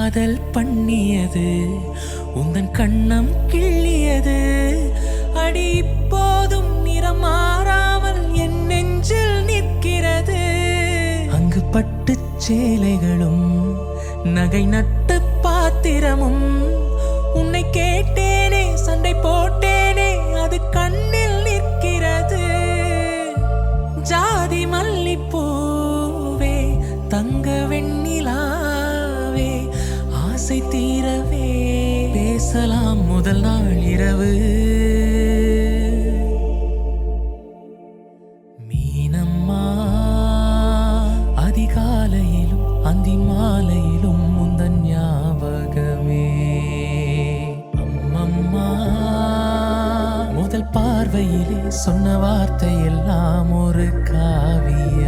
காதல் பண்ணியது உந்தன் கண்ணம் கிள்ளியது அடி இப்போதும் நிறம் மாறாமல் என் நெஞ்சில் நிற்கிறது அங்கு பட்டு சேலைகளும் நகை நட்டு பாத்திரமும் உன்னை கேட்டேனே சண்டை போட்டேனே அது கண்ணில் நிற்கிறது ஜாதி மல்லிப்பூவே தங்க வெண்ணிலாவே ஆசை தீரவே பேசலாம் முதல் நாள் இரவு மீனம்மா அதிகாலையிலும் அந்தி மாலையிலும் முந்தன் ஞாபகமே அம்மம்மா முதல் பார்வையிலே சொன்ன வார்த்தை எல்லாம் ஒரு காவியம்